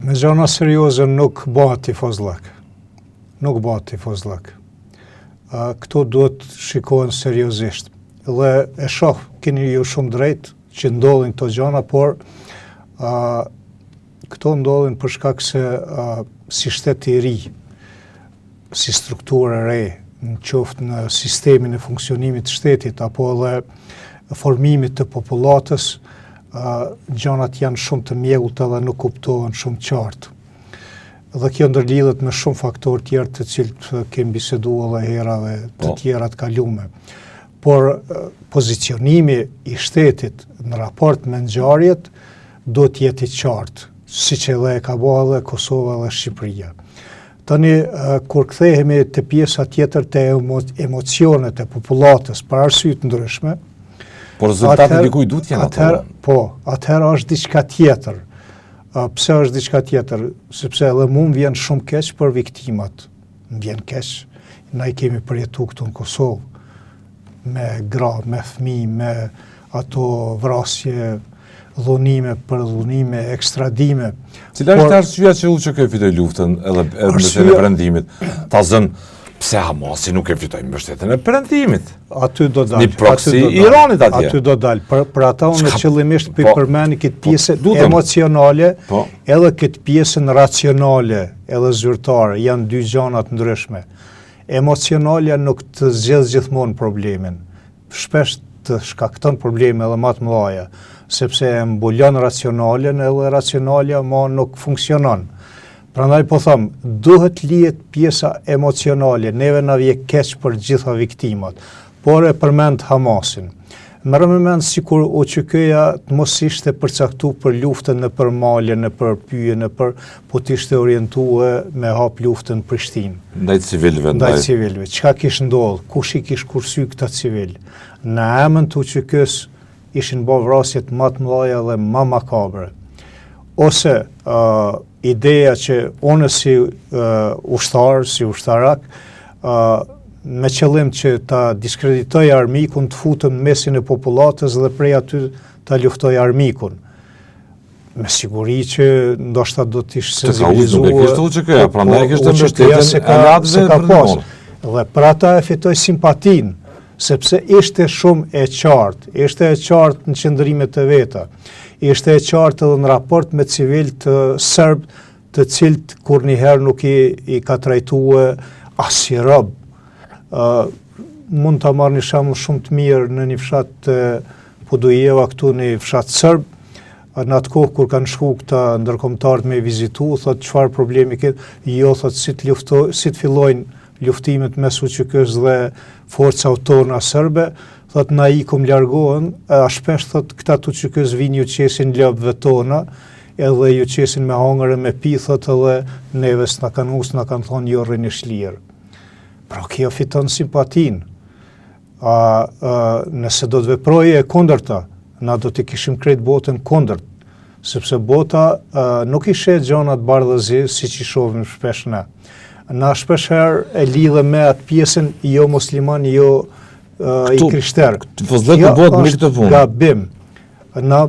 Me gjëna serioze nuk bëhet tifozllëk. Nuk bëhet tifozllëk. Këto duhet shikohen seriozisht. Dhe e shoh, keni ju shumë drejt që ndodhin këto gjëna, por këto ndodhin për shkak se si shtet i ri, si strukturë e re, në qoftë në sistemin e funksionimit të shtetit, apo edhe formimit të popullatës, gjërat janë shumë të mjegulta dhe nuk kuptohen shumë qartë. Dhe kjo ndërlidhet me shumë faktorë tjerë të cilët kemi biseduar edhe herave të tjera të kaluara. Por pozicionimi i shtetit në raport me ngjarjet do të jetë i qartë, siç edhe e ka bërë edhe Kosova dhe Shqipëria. Tani, kur kthehemi te pjesa tjetër te emocionet e popullatës për arsye të ndryshme, por rezultatet dikujt duhet janë ato. Atëherë është diçka tjetër. Pse është diçka tjetër? Sepse edhe mu më vjen shumë keq për viktimat. Më vjen keq. Na I kemi përjetu këtu në Kosovë, me gra, me fëmijë, me ato vrasje, dhunime për dhunime, ekstradime. Cila është arsyeja që UÇK fitoi luftën edhe mbështetjen e perëndimit? Ta zënë pse Hamasi nuk e fitoi mbështetjen e perëndimit? Aty do dalë. Një proksi Iranit atje. Aty do dalë. Për ata unë qëllimisht përmend këtë pjesë emocionale, edhe këtë pjesën racionale, edhe zyrtare, janë dy gjëra të ndryshme. Emocionalja nuk të zgjedh gjithmonë problemin. Shpesh të shkakton probleme edhe më të mëdha, sepse e mbulon racionalen edhe racionalja nuk funksionon. Prandaj po them, duhet lihet pjesa emocionale, neve na vjen keq për gjitha viktimat, por e përmend Hamasin. Merrem mend sikur UÇK-ja të mos ishte përcaktuar për luftën në për Male, në për Pyje, në për po të ishte orientuar me hap luftën Prishtinë. Ndaj civilëve. Ndaj civilëve. Çka kishte ndodhur? Kush I kish kursy këta civil? Në emën të UÇK-s ishin bërë vrasjet më të mëdha dhe më makabre. Ose ideja që unë si ushtar, si ushtarak, me qëllim që ta diskreditoj armikun, të futëm në mesin e popullatës dhe prej aty ta luftoj armikun. Me siguri që ndoshta do të ishte civilizuar. Nuk e kishte UÇK-ja, prandaj kishte mbështetjen e ardhëve për dhe për ata e fitoi simpatinë, sepse ishte shumë e qartë, ishte e qartë në qëndrimet e veta, ishte e qartë edhe në raport me civil të serb, të cilët kur njëherë nuk I ka trajtuar as si rob. Mund ta marr një shembull shumë të mirë në një fshat të Podujeva këtu në fshat serb, në atë kohë kur kanë shku këta ndërkombëtarët me vizitu, thotë çfarë problemi ke? Jo, thotë si të fillojnë luftimet mes UÇK-s dhe forca autohtona serbe, thotë na ikum largohen, shpesh thotë këta të UÇK-s vinë ju qesin lopëve tona, edhe ju qesin me hangër e me pi, thotë edhe neve s'na kanë us, na kanë thonë jo rrini shlirë. Pra kjo fiton simpatinë. Nëse do të veproje e kundërta, na do të kishim krejt botën kundërt, sepse bota nuk I sheh gjonat bardhëzi siç I shohim shpesh ne. Na shpesh herë e lidhe me atë pjesën jo musliman, jo I krishter. Tifozllëku bëhet me këtë punë. Gabim. Na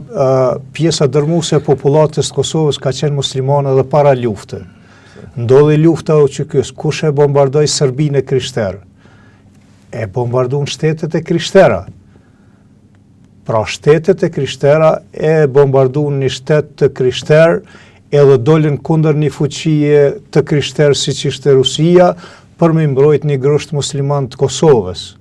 pjesa dërmuese e popullatës të Kosovës ka qenë muslimane edhe para lufte. Ndodhi lufta UÇK-s, kush e bombardoi Serbinë e krishter? E bombarduan shtetet e krishtera. Pra shtetet e krishtera e bombarduan një shtet të krishter, edhe dolën kundër një fuqie të krishter siç ishte Rusia, për me mbrojt një grusht musliman të Kosovës.